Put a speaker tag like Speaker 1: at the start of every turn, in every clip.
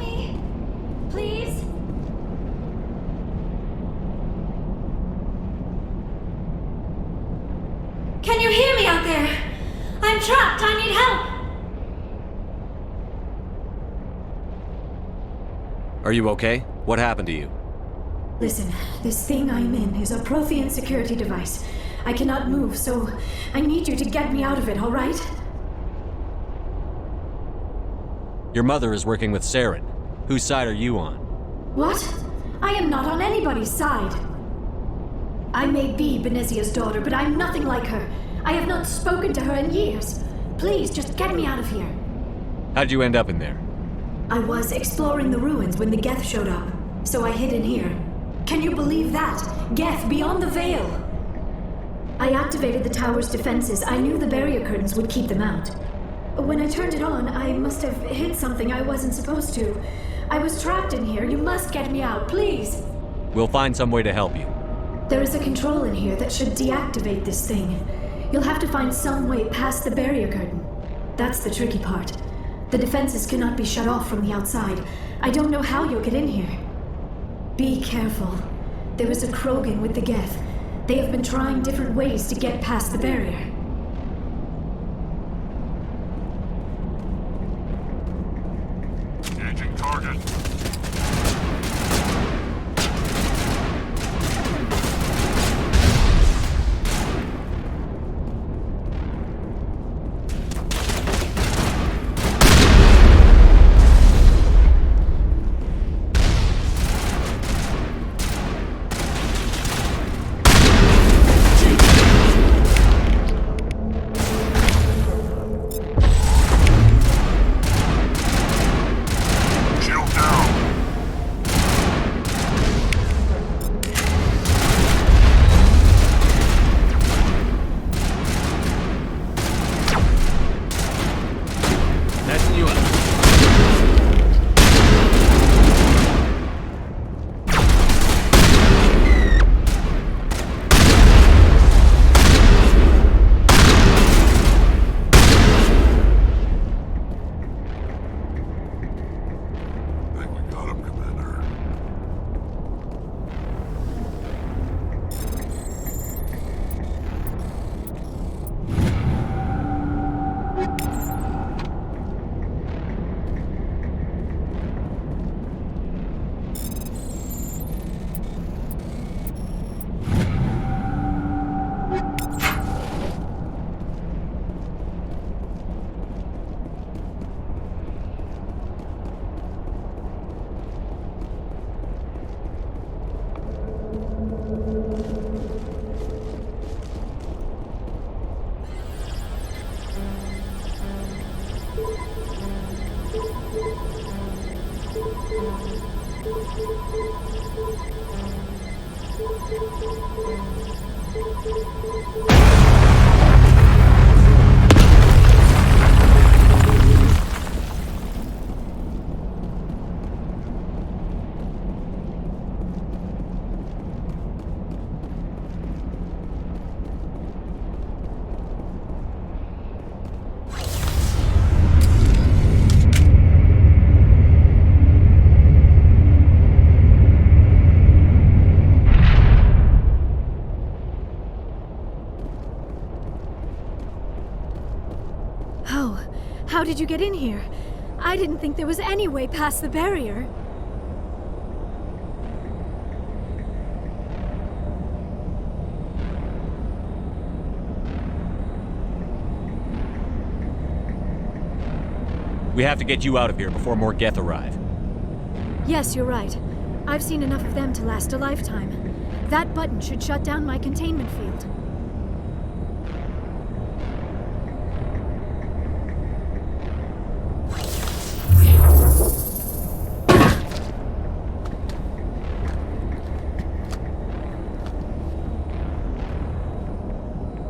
Speaker 1: me? Please? Can you hear me out there? I'm trapped. I need help.
Speaker 2: Are you okay? What happened to you?
Speaker 3: Listen, this thing I'm in is a Prothean security device. I cannot move, so I need you to get me out of it, all right?
Speaker 2: Your mother is working with Saren. Whose side are you on?
Speaker 3: What? I am not on anybody's side. I may be Benezia's daughter, but I'm nothing like her. I have not spoken to her in years. Please, just get me out of here.
Speaker 2: How'd you end up in there?
Speaker 3: I was exploring the ruins when the Geth showed up, so I hid in here. Can you believe that? Geth beyond the veil! I activated the tower's defenses. I knew the barrier curtains would keep them out. When I turned it on, I must have hit something I wasn't supposed to. I was trapped in here. You must get me out, please!
Speaker 2: We'll find some way to help you.
Speaker 3: There is a control in here that should deactivate this thing. You'll have to find some way past the barrier curtain. That's the tricky part. The defenses cannot be shut off from the outside. I don't know how you'll get in here. Be careful. There is a Krogan with the Geth. They have been trying different ways to get past the barrier.
Speaker 4: Engaging target.
Speaker 3: How did you get in here? I didn't think there was any way past the barrier.
Speaker 2: We have to get you out of here before more Geth arrive.
Speaker 3: Yes, you're right. I've seen enough of them to last a lifetime. That button should shut down my containment field.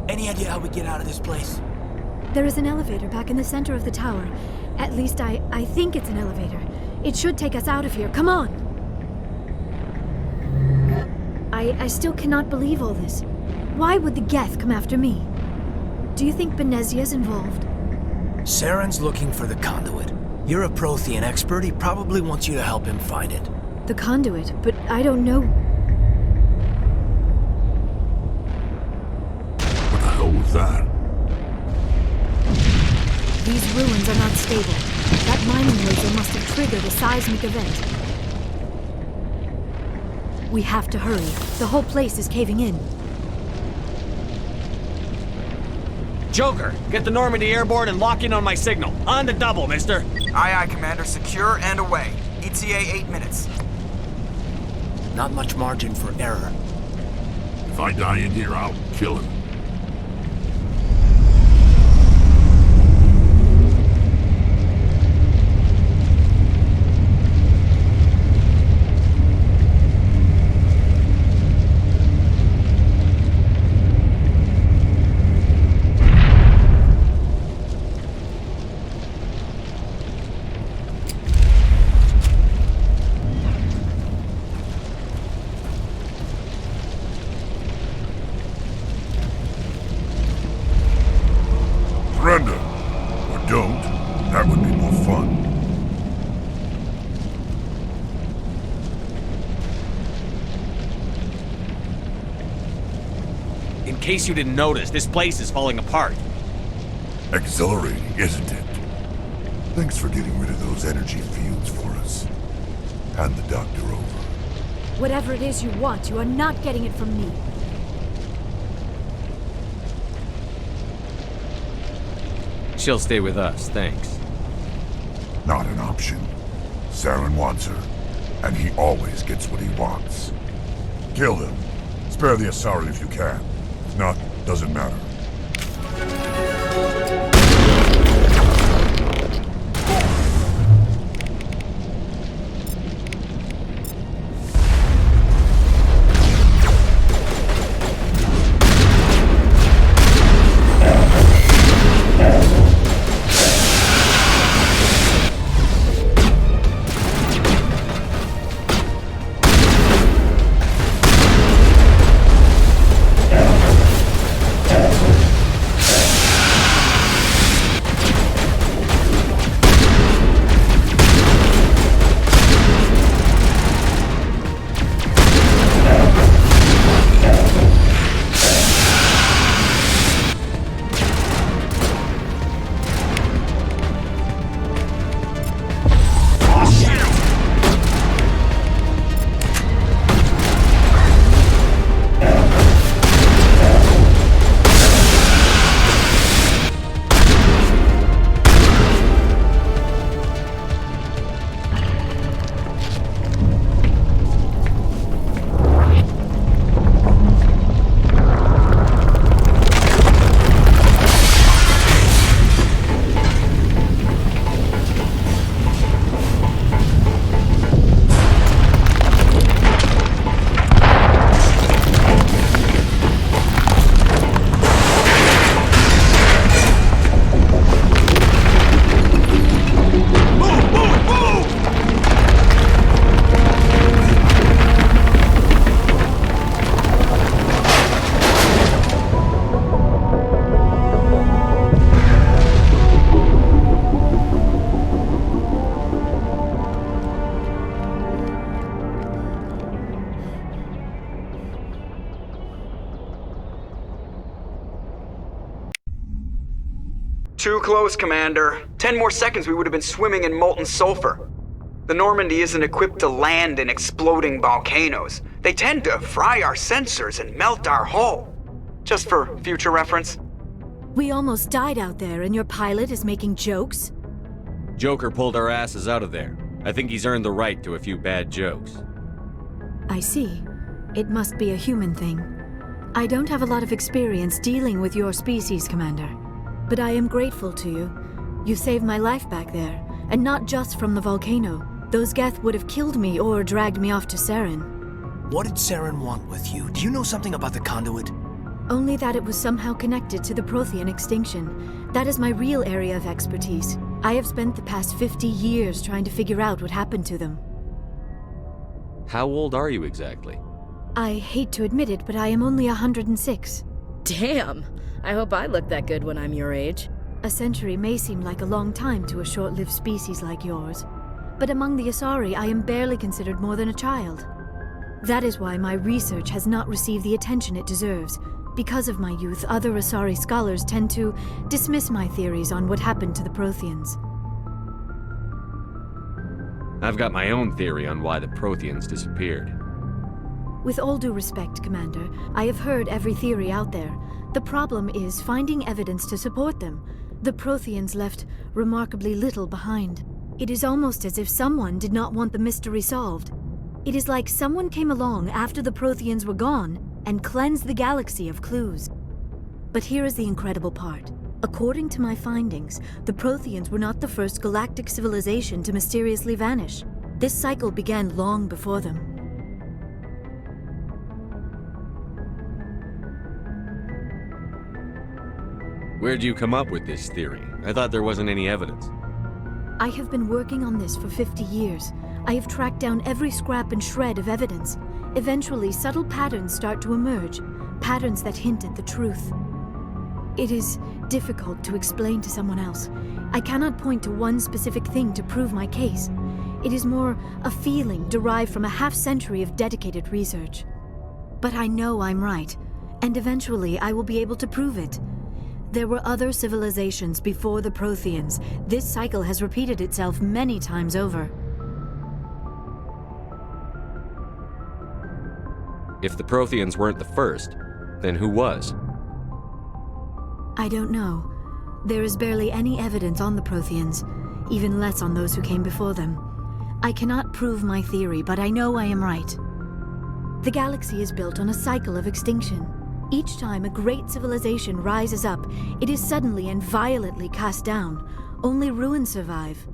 Speaker 5: Any idea how we get out of this place?
Speaker 3: There is an elevator back in the center of the tower. At least I think it's an elevator. It should take us out of here. Come on! I still cannot believe all this. Why would the Geth come after me? Do you think Benezia's involved?
Speaker 5: Saren's looking for the conduit. You're a Prothean expert. He probably wants you to help him find it.
Speaker 3: The conduit, but I don't know.
Speaker 4: What the hell was that?
Speaker 3: These ruins are not stable. That mining laser must have triggered a seismic event. We have to hurry. The whole place is caving in.
Speaker 2: Joker, get the Normandy airborne and lock in on my signal. On the double, mister.
Speaker 6: Aye, aye, Commander. Secure and away. ETA 8 minutes.
Speaker 5: Not much margin for error.
Speaker 4: If I die in here, I'll kill him. Surrender. Or don't. That would be more fun.
Speaker 2: In case you didn't notice, this place is falling apart.
Speaker 4: Exhilarating, isn't it? Thanks for getting rid of those energy fields for us. Hand the doctor over.
Speaker 3: Whatever it is you want, you are not getting it from me.
Speaker 2: She'll stay with us, thanks.
Speaker 4: Not an option. Saren wants her, and he always gets what he wants. Kill him. Spare the Asari if you can. If not, doesn't matter.
Speaker 6: Too close, Commander. 10 more seconds we would have been swimming in molten sulfur. The Normandy isn't equipped to land in exploding volcanoes. They tend to fry our sensors and melt our hull. Just for future reference.
Speaker 3: We almost died out there, and your pilot is making jokes?
Speaker 2: Joker pulled our asses out of there. I think he's earned the right to a few bad jokes.
Speaker 3: I see. It must be a human thing. I don't have a lot of experience dealing with your species, Commander. But I am grateful to you. You saved my life back there, and not just from the volcano. Those Geth would have killed me or dragged me off to Saren.
Speaker 5: What did Saren want with you? Do you know something about the conduit?
Speaker 3: Only that it was somehow connected to the Prothean extinction. That is my real area of expertise. I have spent the past 50 years trying to figure out what happened to them.
Speaker 2: How old are you exactly?
Speaker 3: I hate to admit it, but I am only 106.
Speaker 7: Damn! I hope I look that good when I'm your age.
Speaker 3: A century may seem like a long time to a short-lived species like yours, but among the Asari I am barely considered more than a child. That is why my research has not received the attention it deserves. Because of my youth, other Asari scholars tend to dismiss my theories on what happened to the Protheans.
Speaker 2: I've got my own theory on why the Protheans disappeared.
Speaker 3: With all due respect, Commander, I have heard every theory out there. The problem is finding evidence to support them. The Protheans left remarkably little behind. It is almost as if someone did not want the mystery solved. It is like someone came along after the Protheans were gone and cleansed the galaxy of clues. But here is the incredible part. According to my findings, the Protheans were not the first galactic civilization to mysteriously vanish. This cycle began long before them.
Speaker 2: Where'd you come up with this theory? I thought there wasn't any evidence.
Speaker 3: I have been working on this for 50 years. I have tracked down every scrap and shred of evidence. Eventually, subtle patterns start to emerge, patterns that hint at the truth. It is difficult to explain to someone else. I cannot point to one specific thing to prove my case. It is more a feeling derived from a half-century of dedicated research. But I know I'm right, and eventually I will be able to prove it. There were other civilizations before the Protheans. This cycle has repeated itself many times over.
Speaker 2: If the Protheans weren't the first, then who was?
Speaker 3: I don't know. There is barely any evidence on the Protheans, even less on those who came before them. I cannot prove my theory, but I know I am right. The galaxy is built on a cycle of extinction. Each time a great civilization rises up, it is suddenly and violently cast down. Only ruins survive.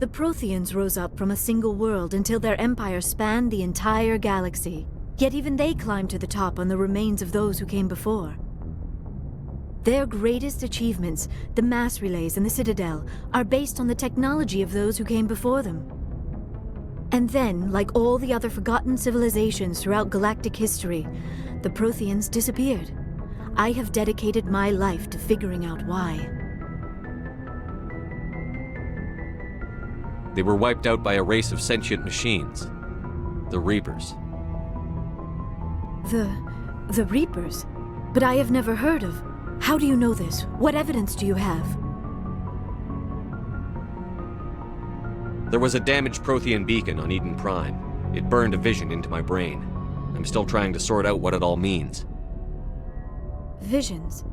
Speaker 3: The Protheans rose up from a single world until their empire spanned the entire galaxy. Yet even they climbed to the top on the remains of those who came before. Their greatest achievements, the mass relays and the Citadel, are based on the technology of those who came before them. And then, like all the other forgotten civilizations throughout galactic history, the Protheans disappeared. I have dedicated my life to figuring out why.
Speaker 2: They were wiped out by a race of sentient machines. The Reapers.
Speaker 3: The Reapers? But I have never heard of. How do you know this? What evidence do you have?
Speaker 2: There was a damaged Prothean beacon on Eden Prime. It burned a vision into my brain. I'm still trying to sort out what it all means.
Speaker 3: Visions?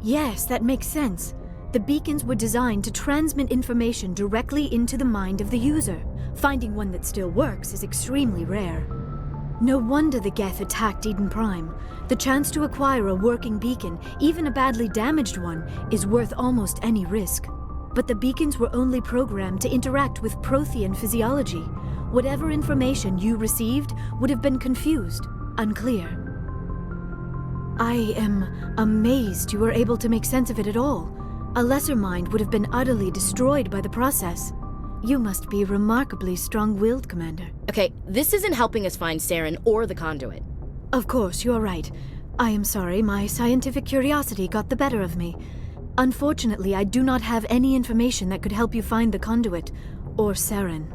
Speaker 3: Yes, that makes sense. The beacons were designed to transmit information directly into the mind of the user. Finding one that still works is extremely rare. No wonder the Geth attacked Eden Prime. The chance to acquire a working beacon, even a badly damaged one, is worth almost any risk. But the beacons were only programmed to interact with Prothean physiology. Whatever information you received would have been confused, unclear. I am amazed you were able to make sense of it at all. A lesser mind would have been utterly destroyed by the process. You must be remarkably strong-willed, Commander.
Speaker 7: Okay, this isn't helping us find Saren or the conduit.
Speaker 3: Of course, you are right. I am sorry, my scientific curiosity got the better of me. Unfortunately, I do not have any information that could help you find the conduit, or Saren.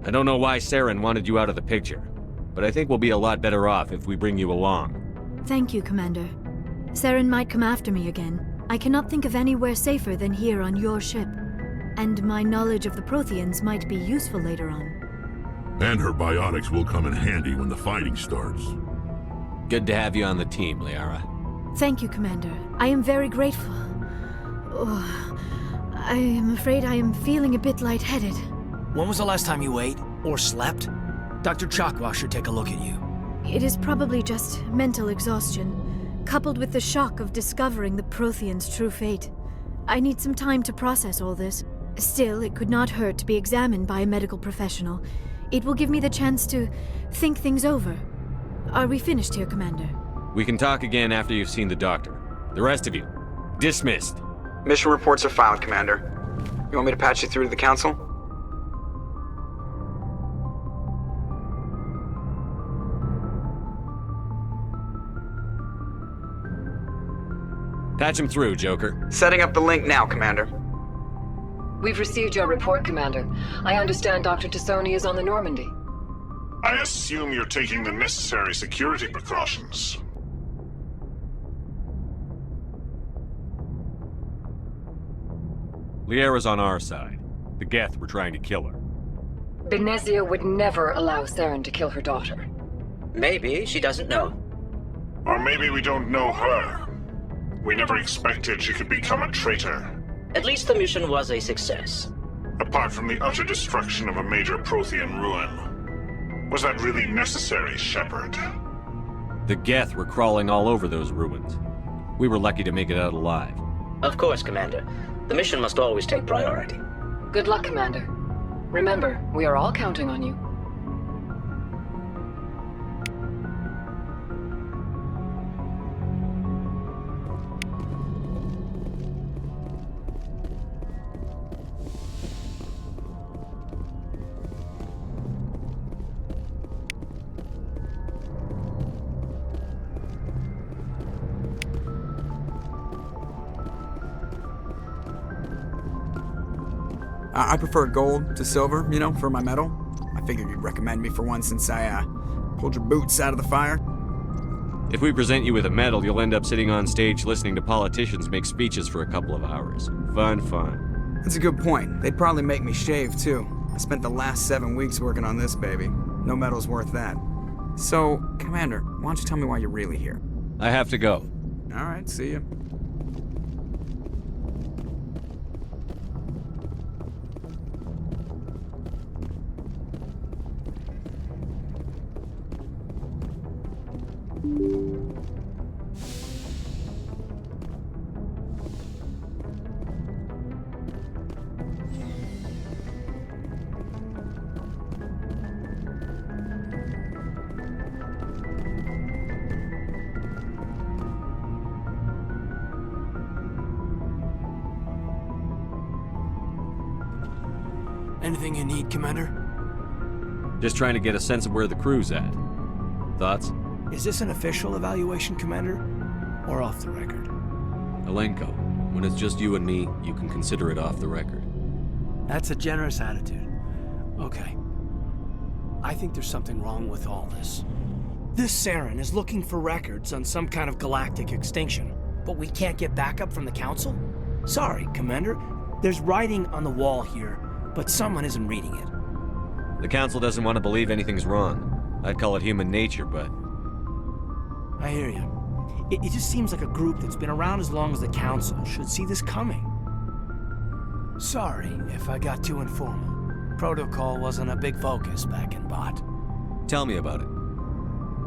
Speaker 2: I don't know why Saren wanted you out of the picture, but I think we'll be a lot better off if we bring you along.
Speaker 3: Thank you, Commander. Saren might come after me again. I cannot think of anywhere safer than here on your ship. And my knowledge of the Protheans might be useful later on.
Speaker 4: And her biotics will come in handy when the fighting starts.
Speaker 2: Good to have you on the team, Liara.
Speaker 3: Thank you, Commander. I am very grateful. Oh, I am afraid I am feeling a bit lightheaded.
Speaker 5: When was the last time you ate or slept? Dr. Chakwa should take a look at you.
Speaker 3: It is probably just mental exhaustion, coupled with the shock of discovering the Protheans' true fate. I need some time to process all this. Still, it could not hurt to be examined by a medical professional. It will give me the chance to think things over. Are we finished here, Commander?
Speaker 2: We can talk again after you've seen the doctor. The rest of you, dismissed.
Speaker 6: Mission reports are filed, Commander. You want me to patch you through to the Council?
Speaker 2: Patch him through, Joker.
Speaker 6: Setting up the link now, Commander.
Speaker 8: We've received your report, Commander. I understand Dr. Tassoni is on the Normandy.
Speaker 9: I assume you're taking the necessary security precautions.
Speaker 2: Liara's on our side. The Geth were trying to kill her.
Speaker 8: Benezia would never allow Saren to kill her daughter.
Speaker 10: Maybe she doesn't know.
Speaker 9: Or maybe we don't know her. We never expected she could become a traitor.
Speaker 10: At least the mission was a success.
Speaker 9: Apart from the utter destruction of a major Prothean ruin. Was that really necessary, Shepard?
Speaker 2: The Geth were crawling all over those ruins. We were lucky to make it out alive.
Speaker 10: Of course, Commander. The mission must always take priority.
Speaker 8: Good luck, Commander. Remember, we are all counting on you.
Speaker 11: I prefer gold to silver, you know, for my medal. I figured you'd recommend me for one since I, pulled your boots out of the fire.
Speaker 2: If we present you with a medal, you'll end up sitting on stage listening to politicians make speeches for a couple of hours. Fun.
Speaker 11: That's a good point. They'd probably make me shave, too. I spent the last 7 weeks working on this baby. No medal's worth that. So, Commander, why don't you tell me why you're really here?
Speaker 2: I have to go.
Speaker 11: All right, see ya.
Speaker 5: Anything you need, Commander?
Speaker 2: Just trying to get a sense of where the crew's at. Thoughts?
Speaker 5: Is this an official evaluation, Commander? Or off the record?
Speaker 2: Alenko, when it's just you and me, you can consider it off the record.
Speaker 5: That's a generous attitude. Okay. I think there's something wrong with all this. This Saren is looking for records on some kind of galactic extinction, but we can't get backup from the Council? Sorry, Commander. There's writing on the wall here, but someone isn't reading it.
Speaker 2: The Council doesn't want to believe anything's wrong. I'd call it human nature, but...
Speaker 5: I hear you. It just seems like a group that's been around as long as the Council should see this coming. Sorry if I got too informal. Protocol wasn't a big focus back in Bot.
Speaker 2: Tell me about it.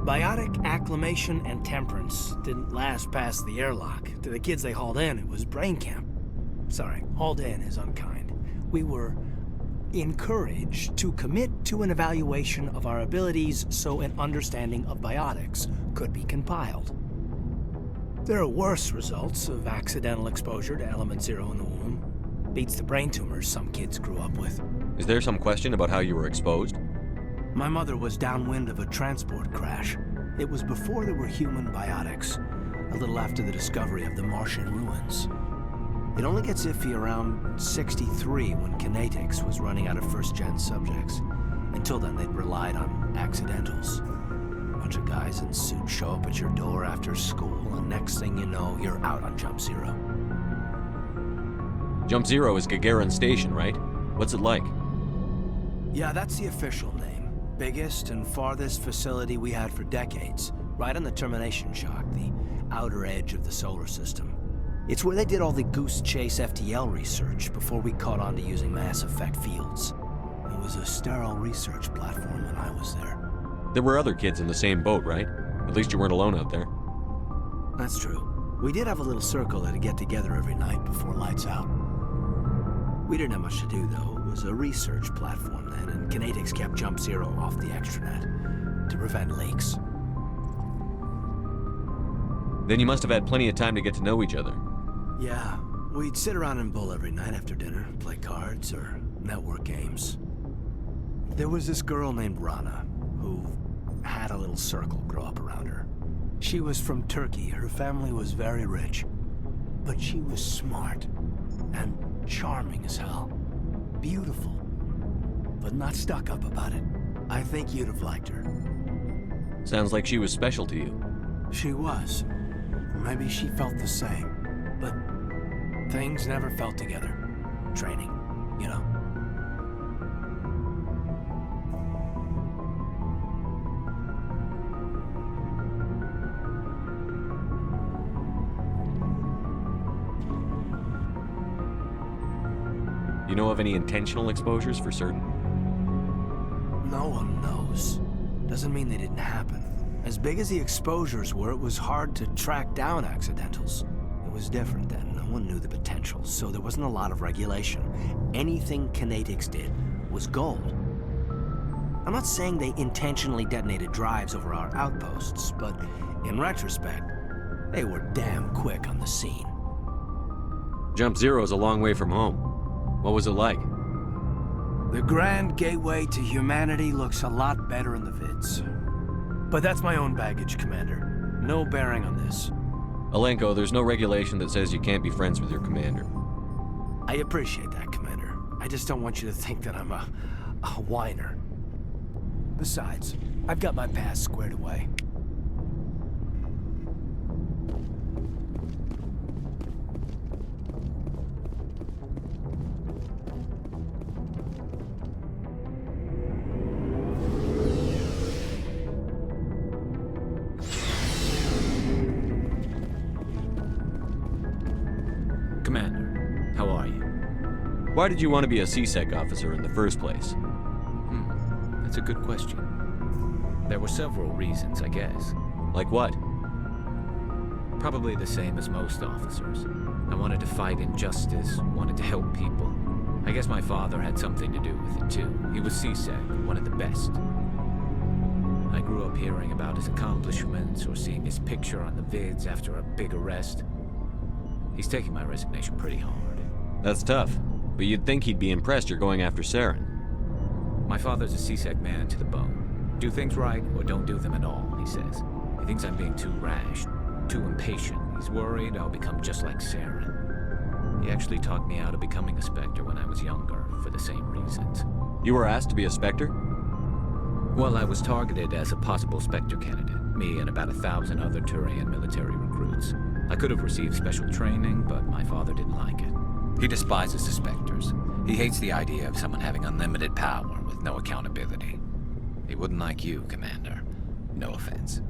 Speaker 5: Biotic acclimation and temperance didn't last past the airlock. To the kids they hauled in, it was brain camp. Sorry, hauled in is unkind. We were encouraged to commit to an evaluation of our abilities so an understanding of biotics could be compiled. There are worse results of accidental exposure to Element Zero in the womb. Beats the brain tumors some kids grew up with.
Speaker 2: Is there some question about how you were exposed?
Speaker 5: My mother was downwind of a transport crash. It was before there were human biotics, a little after the discovery of the Martian ruins. It only gets iffy around 63 when Kinetics was running out of first-gen subjects. Until then, they'd relied on accidentals. A bunch of guys in suits show up at your door after school, and next thing you know, you're out on Jump Zero.
Speaker 2: Jump Zero is Gagarin Station, right? What's it like?
Speaker 5: Yeah, that's the official name. Biggest and farthest facility we had for decades. Right on the termination shock, the outer edge of the solar system. It's where they did all the Goose Chase FTL research before we caught on to using mass effect fields. It was a sterile research platform when I was there.
Speaker 2: There were other kids in the same boat, right? At least you weren't alone out there.
Speaker 5: That's true. We did have a little circle that'd get together every night before lights out. We didn't have much to do, though. It was a research platform then, and Kinetics kept Jump Zero off the extranet to prevent leaks.
Speaker 2: Then you must have had plenty of time to get to know each other.
Speaker 5: Yeah, we'd sit around and bull every night after dinner, play cards or network games. There was this girl named Rana, who had a little circle grow up around her. She was from Turkey. Her family was very rich. But she was smart and charming as hell. Beautiful, but not stuck up about it. I think you'd have liked her.
Speaker 2: Sounds like she was special to you.
Speaker 5: She was. Maybe she felt the same. But things never felt together. Training, you know.
Speaker 2: You know of any intentional exposures for certain?
Speaker 5: No one knows. Doesn't mean they didn't happen. As big as the exposures were, it was hard to track down accidentals. It was different then. No one knew the potential, so there wasn't a lot of regulation. Anything Kinetics did was gold. I'm not saying they intentionally detonated drives over our outposts, but in retrospect, they were damn quick on the scene.
Speaker 2: Jump Zero's a long way from home. What was it like?
Speaker 5: The grand gateway to humanity looks a lot better in the vids. But that's my own baggage, Commander. No bearing on this.
Speaker 2: Alenko, there's no regulation that says you can't be friends with your commander.
Speaker 5: I appreciate that, Commander. I just don't want you to think that I'm a whiner. Besides, I've got my past squared away.
Speaker 12: Commander, how are you?
Speaker 2: Why did you want to be a CSEC officer in the first place?
Speaker 12: That's a good question. There were several reasons, I guess.
Speaker 2: Like what?
Speaker 12: Probably the same as most officers. I wanted to fight injustice, wanted to help people. I guess my father had something to do with it too. He was CSEC, one of the best. I grew up hearing about his accomplishments or seeing his picture on the vids after a big arrest. He's taking my resignation pretty hard.
Speaker 2: That's tough, but you'd think he'd be impressed you're going after Saren.
Speaker 12: My father's a CSEC man to the bone. Do things right or don't do them at all, he says. He thinks I'm being too rash, too impatient. He's worried I'll become just like Saren. He actually talked me out of becoming a Spectre when I was younger, for the same reasons.
Speaker 2: You were asked to be a Spectre?
Speaker 12: Well, I was targeted as a possible Spectre candidate, me and about 1,000 other Turian military recruits. I could have received special training, but my father didn't like it. He despises the Spectres. He hates the idea of someone having unlimited power with no accountability. He wouldn't like you, Commander. No offense.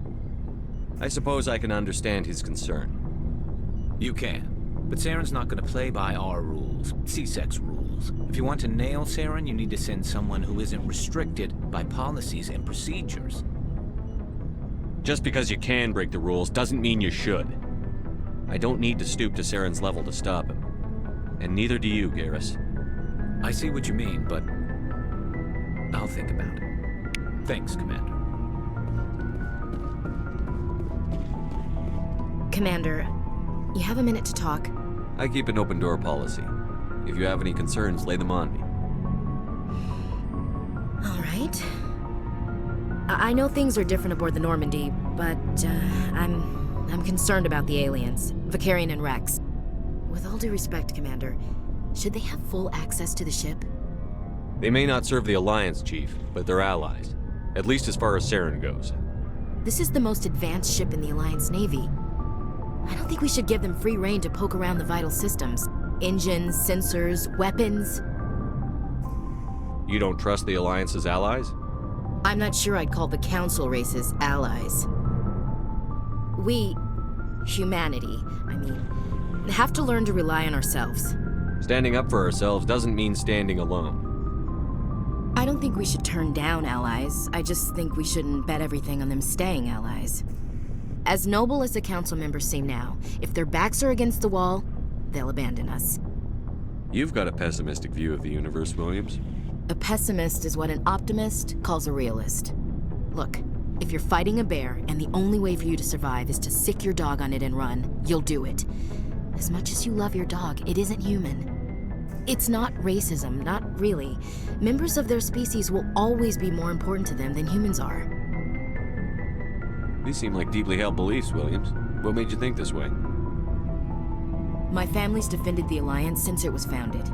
Speaker 2: I suppose I can understand his concern.
Speaker 12: You can. But Saren's not going to play by our rules, CSEC's rules. If you want to nail Saren, you need to send someone who isn't restricted by policies and procedures.
Speaker 2: Just because you can break the rules doesn't mean you should. I don't need to stoop to Saren's level to stop him. And neither do you, Garrus.
Speaker 12: I see what you mean, but I'll think about it. Thanks, Commander.
Speaker 7: Commander, you have a minute to talk?
Speaker 2: I keep an open door policy. If you have any concerns, lay them on me.
Speaker 7: All right. I know things are different aboard the Normandy, but I'm concerned about the aliens, Vicarian and Rex. With all due respect, Commander, should they have full access to the ship?
Speaker 2: They may not serve the Alliance, Chief, but they're allies. At least as far as Saren goes.
Speaker 7: This is the most advanced ship in the Alliance Navy. I don't think we should give them free rein to poke around the vital systems. Engines, sensors, weapons.
Speaker 2: You don't trust the Alliance's allies?
Speaker 7: I'm not sure I'd call the Council races allies. We, humanity, have to learn to rely on ourselves.
Speaker 2: Standing up for ourselves doesn't mean standing alone.
Speaker 7: I don't think we should turn down allies. I just think we shouldn't bet everything on them staying allies. As noble as the Council members seem now, if their backs are against the wall, they'll abandon us.
Speaker 2: You've got a pessimistic view of the universe, Williams.
Speaker 7: A pessimist is what an optimist calls a realist. Look, if you're fighting a bear and the only way for you to survive is to sick your dog on it and run, you'll do it. As much as you love your dog, it isn't human. It's not racism, not really. Members of their species will always be more important to them than humans are.
Speaker 2: These seem like deeply held beliefs, Williams. What made you think this way?
Speaker 7: My family's defended the Alliance since it was founded.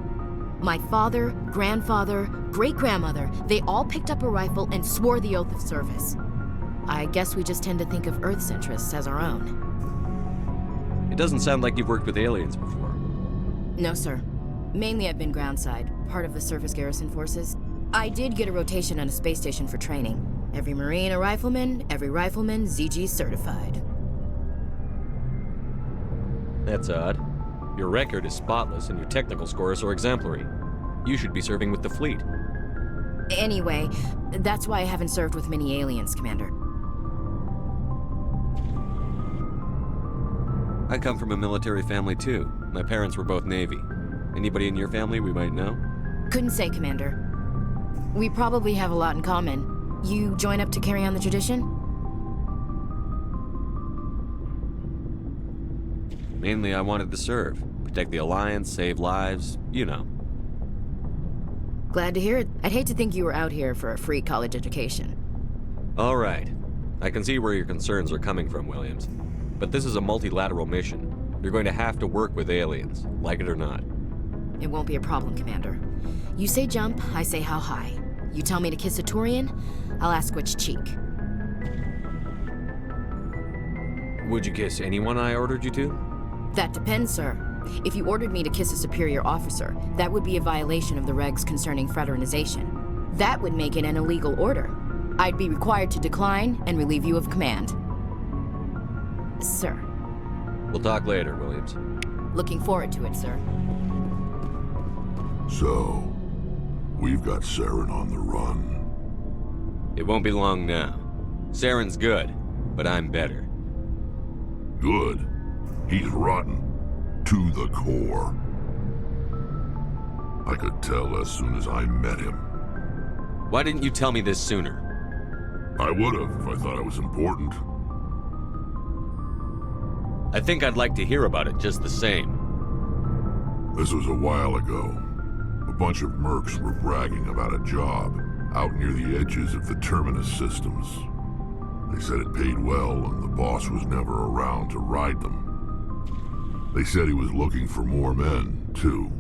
Speaker 7: My father, grandfather, great-grandmother, they all picked up a rifle and swore the oath of service. I guess we just tend to think of Earth's interests as our own.
Speaker 2: It doesn't sound like you've worked with aliens before.
Speaker 7: No, sir. Mainly I've been groundside, part of the surface garrison forces. I did get a rotation on a space station for training. Every Marine a rifleman, every rifleman ZG certified.
Speaker 2: That's odd. Your record is spotless and your technical scores are exemplary. You should be serving with the fleet.
Speaker 7: Anyway, that's why I haven't served with many aliens, Commander.
Speaker 2: I come from a military family too. My parents were both Navy. Anybody in your family we might know?
Speaker 7: Couldn't say, Commander. We probably have a lot in common. You join up to carry on the tradition?
Speaker 2: Mainly I wanted to serve. Protect the Alliance, save lives, you know.
Speaker 7: Glad to hear it. I'd hate to think you were out here for a free college education.
Speaker 2: All right. I can see where your concerns are coming from, Williams. But this is a multilateral mission. You're going to have to work with aliens, like it or not.
Speaker 7: It won't be a problem, Commander. You say jump, I say how high. You tell me to kiss a Turian, I'll ask which cheek.
Speaker 2: Would you kiss anyone I ordered you to?
Speaker 7: That depends, sir. If you ordered me to kiss a superior officer, that would be a violation of the regs concerning fraternization. That would make it an illegal order. I'd be required to decline and relieve you of command. Sir.
Speaker 2: We'll talk later, Williams.
Speaker 7: Looking forward to it, sir.
Speaker 4: So, we've got Saren on the run.
Speaker 2: It won't be long now. Saren's good, but I'm better.
Speaker 4: Good? He's rotten. To the core. I could tell as soon as I met him.
Speaker 2: Why didn't you tell me this sooner?
Speaker 4: I would've if I thought it was important.
Speaker 2: I think I'd like to hear about it just the same.
Speaker 4: This was a while ago. A bunch of mercs were bragging about a job out near the edges of the Terminus systems. They said it paid well and the boss was never around to ride them. They said he was looking for more men, too.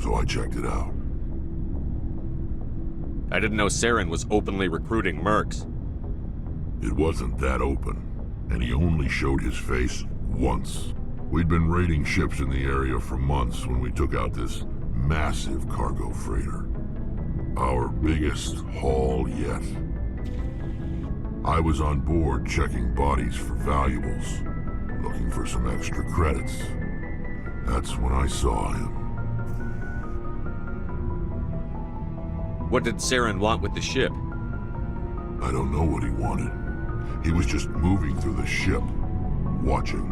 Speaker 4: So I checked it out.
Speaker 2: I didn't know Saren was openly recruiting mercs.
Speaker 4: It wasn't that open, and he only showed his face once. We'd been raiding ships in the area for months when we took out this massive cargo freighter. Our biggest haul yet. I was on board checking bodies for valuables, looking for some extra credits. That's when I saw him.
Speaker 2: What did Saren want with the ship?
Speaker 4: I don't know what he wanted. He was just moving through the ship, watching.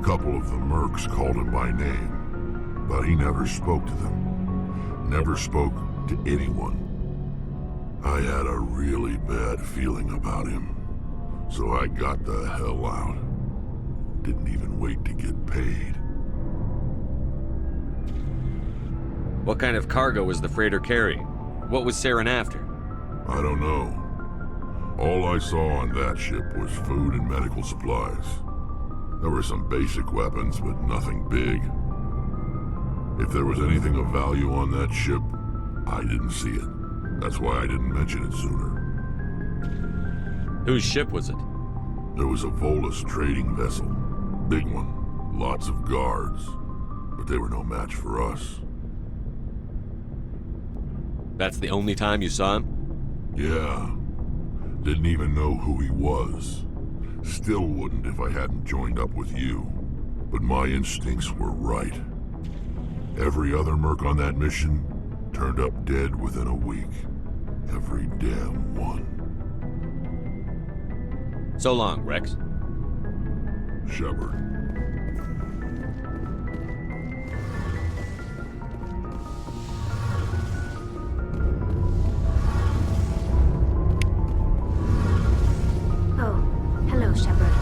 Speaker 4: A couple of the mercs called him by name, but he never spoke to them. Never spoke to anyone. I had a really bad feeling about him, so I got the hell out. Didn't even wait to get paid.
Speaker 2: What kind of cargo was the freighter carrying? What was Saren after?
Speaker 4: I don't know. All I saw on that ship was food and medical supplies. There were some basic weapons, but nothing big. If there was anything of value on that ship, I didn't see it. That's why I didn't mention it sooner.
Speaker 2: Whose ship was it?
Speaker 4: There was a Volus trading vessel. Big one. Lots of guards. But they were no match for us.
Speaker 2: That's the only time you saw him?
Speaker 4: Yeah. Didn't even know who he was. Still wouldn't if I hadn't joined up with you. But my instincts were right. Every other merc on that mission turned up dead within a week. Every damn one.
Speaker 2: So long, Rex.
Speaker 4: Shepard.
Speaker 3: Oh, hello, Shepard.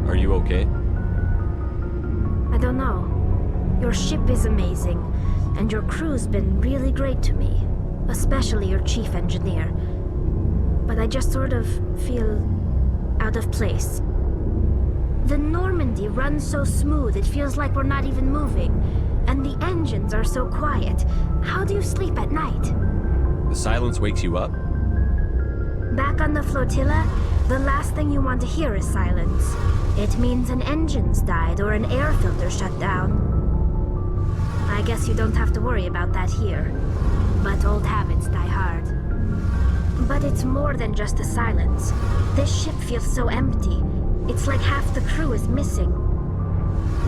Speaker 2: Are you okay?
Speaker 3: I don't know. Your ship is amazing, and your crew's been really great to me. Especially your chief engineer. but I just sort of feel out of place. The Normandy runs so smooth, it feels like we're not even moving. And the engines are so quiet. How do you sleep at night?
Speaker 2: The silence wakes you up?
Speaker 3: Back on the flotilla, the last thing you want to hear is silence. It means an engine's died or an air filter shut down. I guess you don't have to worry about that here. But old habits die hard. But it's more than just the silence. This ship feels so empty. It's like half the crew is missing.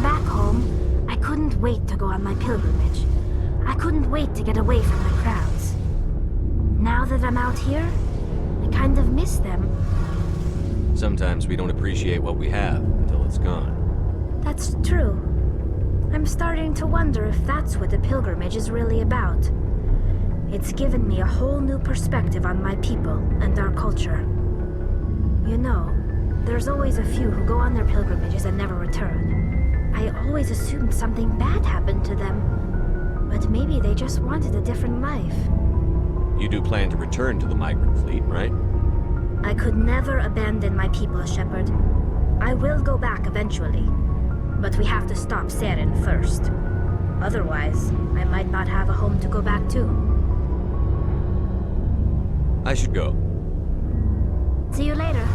Speaker 3: Back home, I couldn't wait to go on my pilgrimage. I couldn't wait to get away from the crowds. Now that I'm out here, I kind of miss them.
Speaker 2: Sometimes we don't appreciate what we have until it's gone.
Speaker 3: That's true. I'm starting to wonder if that's what the pilgrimage is really about. It's given me a whole new perspective on my people and our culture. You know, there's always a few who go on their pilgrimages and never return. I always assumed something bad happened to them. But maybe they just wanted a different life.
Speaker 2: You do plan to return to the migrant fleet, right?
Speaker 3: I could never abandon my people, Shepard. I will go back eventually. But we have to stop Saren first. Otherwise, I might not have a home to go back to.
Speaker 2: I should go.
Speaker 3: See you later.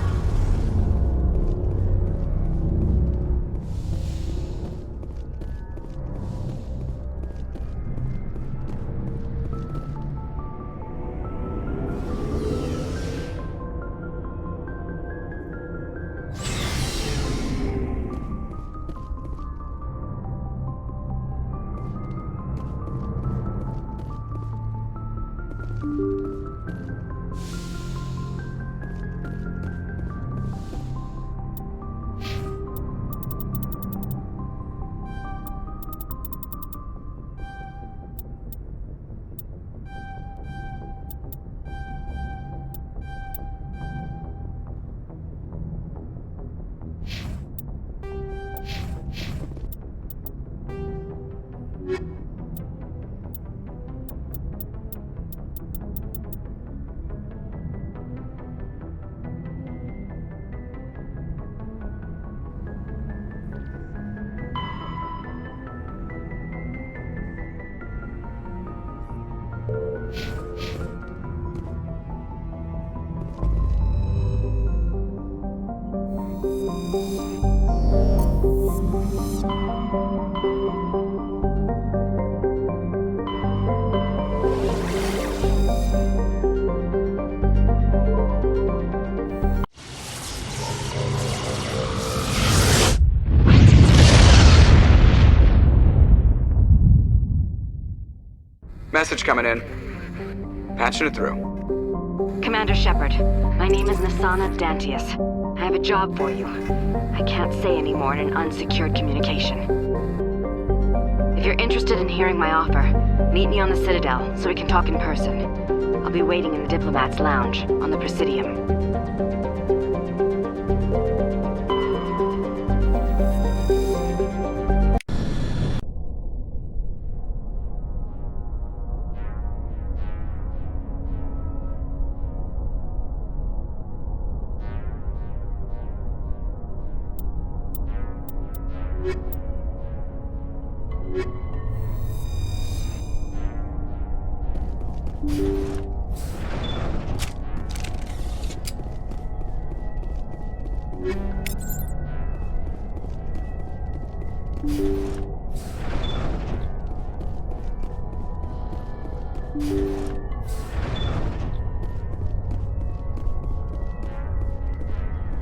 Speaker 6: Message coming in. Patching it through.
Speaker 13: Commander Shepard, my name is Nasana Dantius. I have a job for you. I can't say any more in an unsecured communication. If you're interested in hearing my offer, meet me on the Citadel so we can talk in person. I'll be waiting in the Diplomat's Lounge on the Presidium.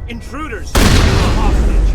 Speaker 5: Intruders! Hostage!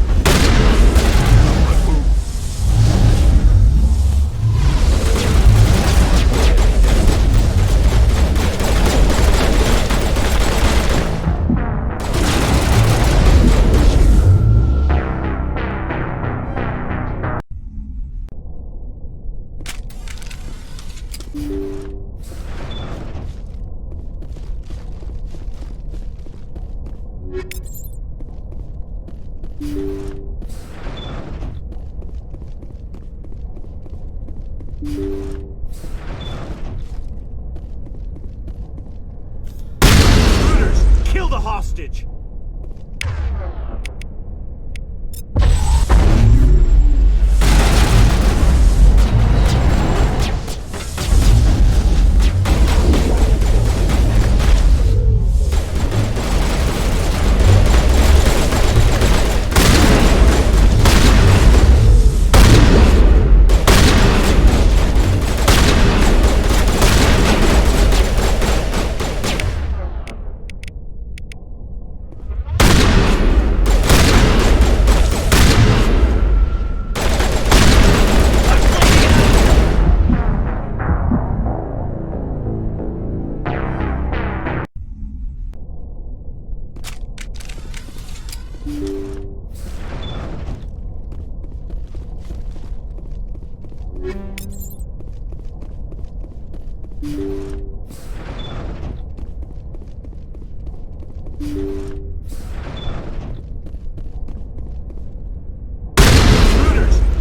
Speaker 5: hostage!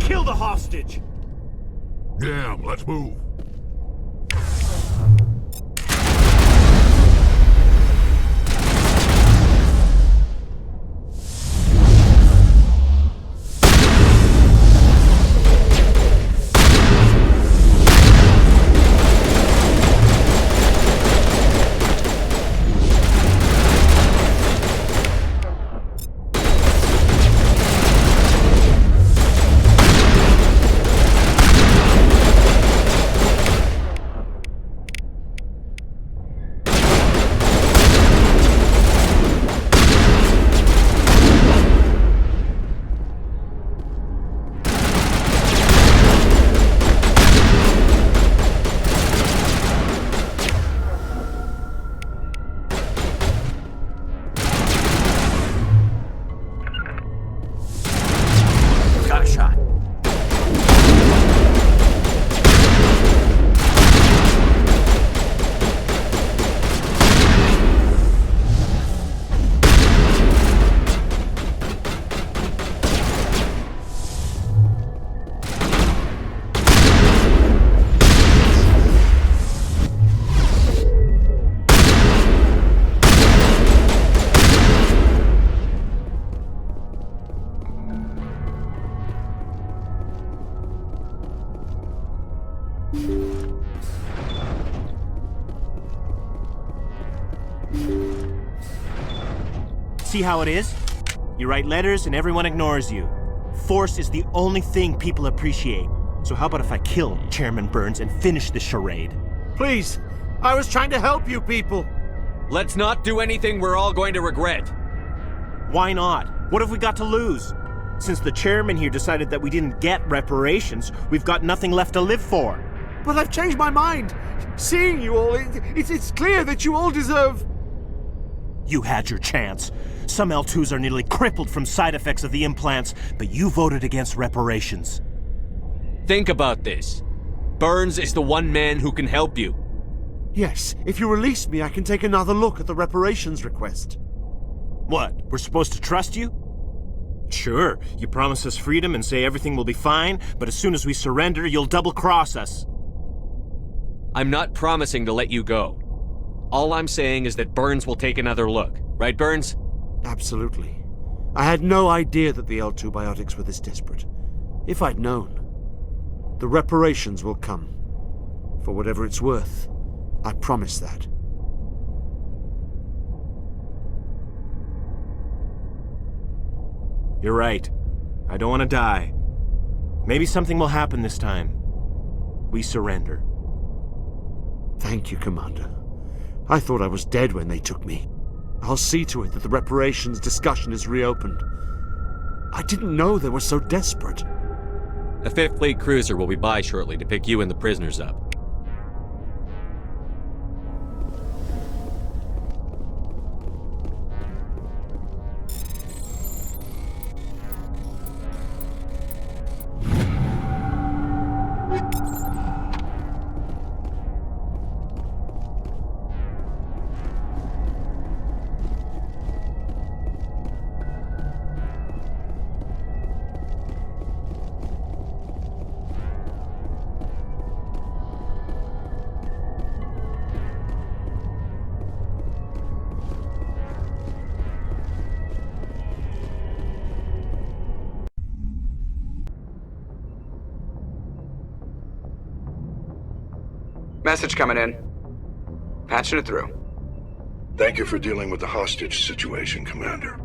Speaker 5: Kill the hostage!
Speaker 4: Damn, let's move.
Speaker 5: Got a shot. See how it is? You write letters and everyone ignores you. Force is the only thing people appreciate. So how about if I kill Chairman Burns and finish this charade?
Speaker 14: Please, I was trying to help you people.
Speaker 2: Let's not do anything we're all going to regret.
Speaker 5: Why not? What have we got to lose? Since the chairman here decided that we didn't get reparations, we've got nothing left to live for.
Speaker 14: But I've changed my mind. Seeing you all, it's clear that you all deserve...
Speaker 5: You had your chance. Some L2s are nearly crippled from side effects of the implants, but you voted against reparations.
Speaker 2: Think about this. Burns is the one man who can help you.
Speaker 14: Yes, if you release me, I can take another look at the reparations request.
Speaker 5: What, we're supposed to trust you? Sure, you promise us freedom and say everything will be fine, but as soon as we surrender, you'll double-cross us.
Speaker 2: I'm not promising to let you go. All I'm saying is that Burns will take another look. Right, Burns?
Speaker 14: Absolutely. I had no idea that the L2 biotics were this desperate. If I'd known. The reparations will come. For whatever it's worth. I promise that.
Speaker 5: You're right. I don't want to die. Maybe something will happen this time. We surrender.
Speaker 14: Thank you, Commander. I thought I was dead when they took me. I'll see to it that the reparations discussion is reopened. I didn't know they were so desperate.
Speaker 2: A 5th Fleet cruiser will be by shortly to pick you and the prisoners up.
Speaker 6: Message coming in. Patching it through.
Speaker 15: Thank you for dealing with the hostage situation, Commander.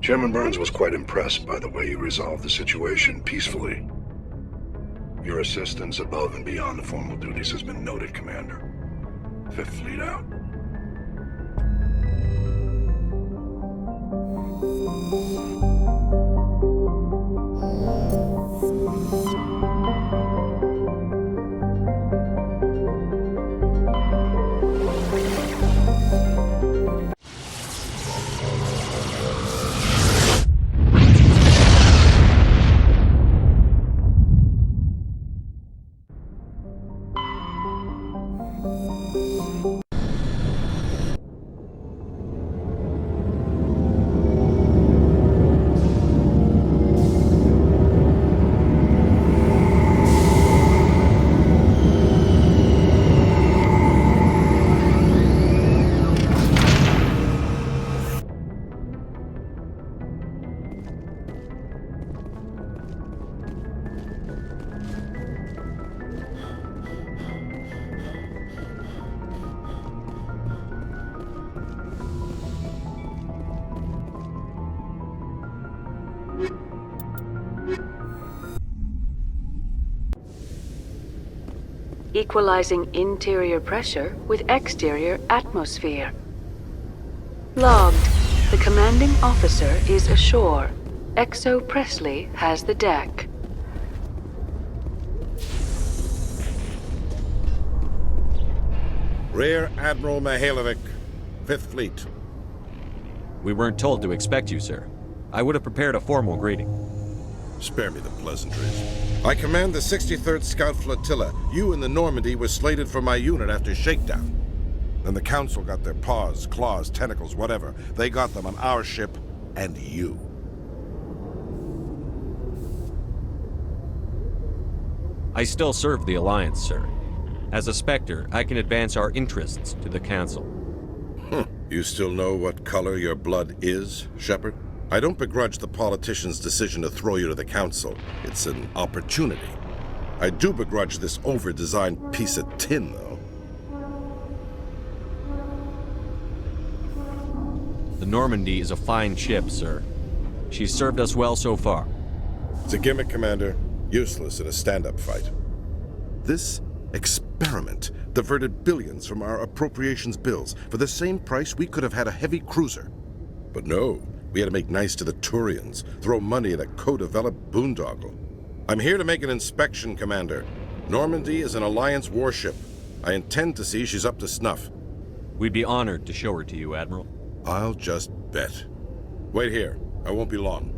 Speaker 15: Chairman Burns was quite impressed by the way you resolved the situation peacefully. Your assistance above and beyond the formal duties has been noted, Commander. Fifth Fleet out.
Speaker 16: Equalizing interior pressure with exterior atmosphere. Logged. The commanding officer is ashore. Exo Presley has the deck.
Speaker 17: Rear Admiral Mihailovic, Fifth Fleet.
Speaker 2: We weren't told to expect you, sir. I would have prepared a formal greeting.
Speaker 17: Spare me the pleasantries. I command the 63rd Scout Flotilla. You and the Normandy were slated for my unit after shakedown. Then the Council got their paws, claws, tentacles, whatever. They got them on our ship and you.
Speaker 2: I still serve the Alliance, sir. As a Spectre, I can advance our interests to the Council.
Speaker 17: You still know what color your blood is, Shepard? I don't begrudge the politician's decision to throw you to the Council. It's an opportunity. I do begrudge this over-designed piece of tin, though.
Speaker 2: The Normandy is a fine ship, sir. She's served us well so far.
Speaker 17: It's a gimmick, Commander. Useless in a stand-up fight. This experiment diverted billions from our appropriations bills. For the same price, we could have had a heavy cruiser. But no. We had to make nice to the Turians, throw money at a co-developed boondoggle. I'm here to make an inspection, Commander. Normandy is an Alliance warship. I intend to see she's up to snuff.
Speaker 2: We'd be honored to show her to you, Admiral.
Speaker 17: I'll just bet. Wait here. I won't be long.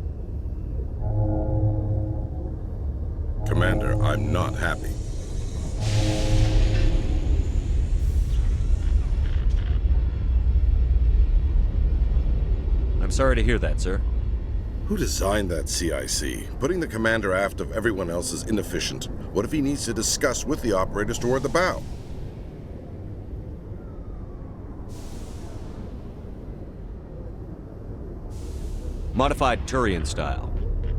Speaker 17: Commander, I'm not happy.
Speaker 2: I'm sorry to hear that, sir.
Speaker 17: Who designed that CIC? Putting the commander aft of everyone else is inefficient. What if he needs to discuss with the operators toward the bow?
Speaker 2: Modified Turian style.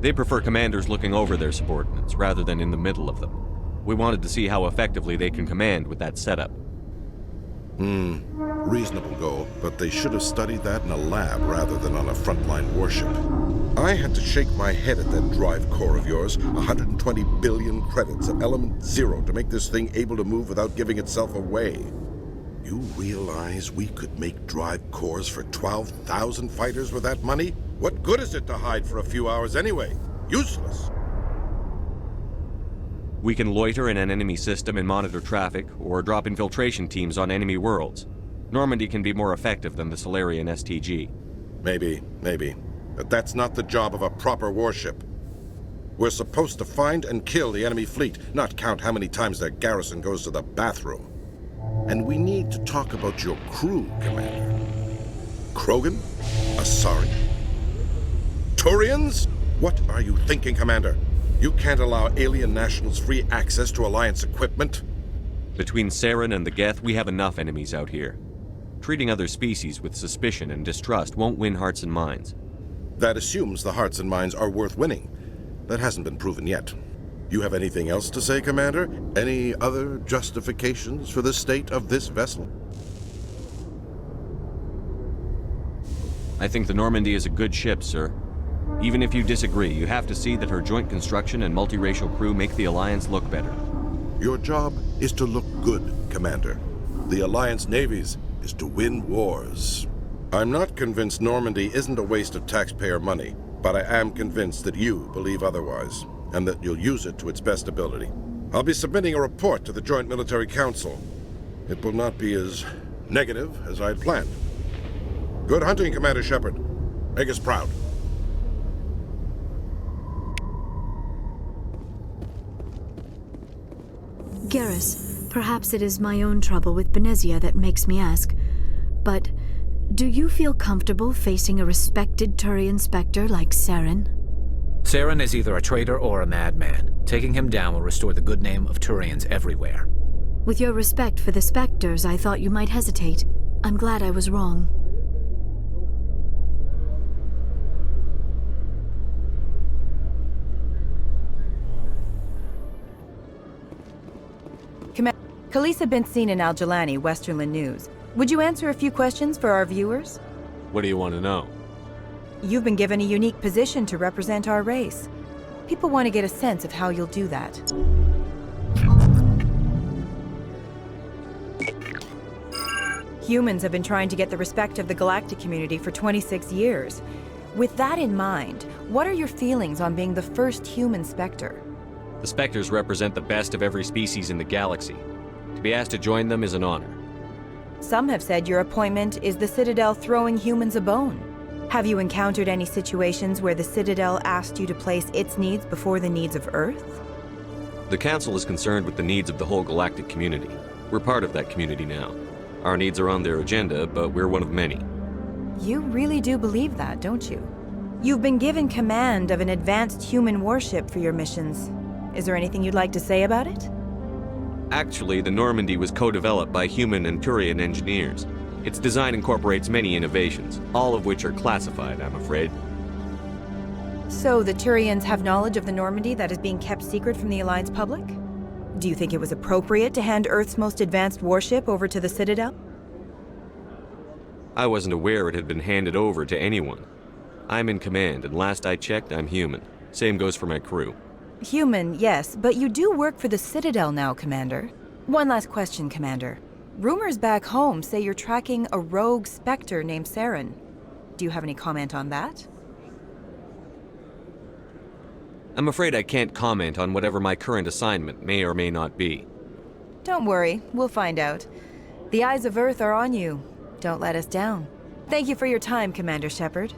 Speaker 2: They prefer commanders looking over their subordinates rather than in the middle of them. We wanted to see how effectively they can command with that setup.
Speaker 17: Reasonable goal, but they should have studied that in a lab rather than on a frontline warship. I had to shake my head at that drive core of yours. 120 billion credits at element 0 to make this thing able to move without giving itself away. You realize we could make drive cores for 12,000 fighters with that money? What good is it to hide for a few hours anyway? Useless.
Speaker 2: We can loiter in an enemy system and monitor traffic, or drop infiltration teams on enemy worlds. Normandy can be more effective than the Solarian STG.
Speaker 17: Maybe. But that's not the job of a proper warship. We're supposed to find and kill the enemy fleet, not count how many times their garrison goes to the bathroom. And we need to talk about your crew, Commander. Krogan? Asari? Turians? What are you thinking, Commander? You can't allow alien nationals free access to Alliance equipment?
Speaker 2: Between Saren and the Geth, we have enough enemies out here. Treating other species with suspicion and distrust won't win hearts and minds.
Speaker 17: That assumes the hearts and minds are worth winning. That hasn't been proven yet. You have anything else to say, Commander? Any other justifications for the state of this vessel?
Speaker 2: I think the Normandy is a good ship, sir. Even if you disagree, you have to see that her joint construction and multiracial crew make the Alliance look better.
Speaker 17: Your job is to look good, Commander. The Alliance navies is to win wars. I'm not convinced Normandy isn't a waste of taxpayer money, but I am convinced that you believe otherwise, and that you'll use it to its best ability. I'll be submitting a report to the Joint Military Council. It will not be as negative as I'd planned. Good hunting, Commander Shepard. Make us proud.
Speaker 3: Garrus, perhaps it is my own trouble with Benezia that makes me ask, but do you feel comfortable facing a respected Turian Spectre like Saren?
Speaker 12: Saren is either a traitor or a madman. Taking him down will restore the good name of Turians everywhere.
Speaker 3: With your respect for the Spectres, I thought you might hesitate. I'm glad I was wrong.
Speaker 18: Khaleesa been seen in Al-Jalani, Westerland News. Would you answer a few questions for our viewers?
Speaker 2: What do you want to know?
Speaker 18: You've been given a unique position to represent our race. People want to get a sense of how you'll do that. Humans have been trying to get the respect of the galactic community for 26 years. With that in mind, what are your feelings on being the first human Spectre?
Speaker 2: The Spectres represent the best of every species in the galaxy. To be asked to join them is an honor.
Speaker 18: Some have said your appointment is the Citadel throwing humans a bone. Have you encountered any situations where the Citadel asked you to place its needs before the needs of Earth?
Speaker 2: The Council is concerned with the needs of the whole galactic community. We're part of that community now. Our needs are on their agenda, but we're one of many.
Speaker 18: You really do believe that, don't you? You've been given command of an advanced human warship for your missions. Is there anything you'd like to say about it?
Speaker 2: Actually, the Normandy was co-developed by human and Turian engineers. Its design incorporates many innovations, all of which are classified, I'm afraid.
Speaker 18: So the Turians have knowledge of the Normandy that is being kept secret from the Alliance public? Do you think it was appropriate to hand Earth's most advanced warship over to the Citadel?
Speaker 2: I wasn't aware it had been handed over to anyone. I'm in command, and last I checked, I'm human. Same goes for my crew.
Speaker 18: Human, yes, but you do work for the Citadel now, Commander. One last question, Commander. Rumors back home say you're tracking a rogue Spectre named Saren. Do you have any comment on that?
Speaker 2: I'm afraid I can't comment on whatever my current assignment may or may not be.
Speaker 18: Don't worry, we'll find out. The eyes of Earth are on you. Don't let us down. Thank you for your time, Commander Shepard.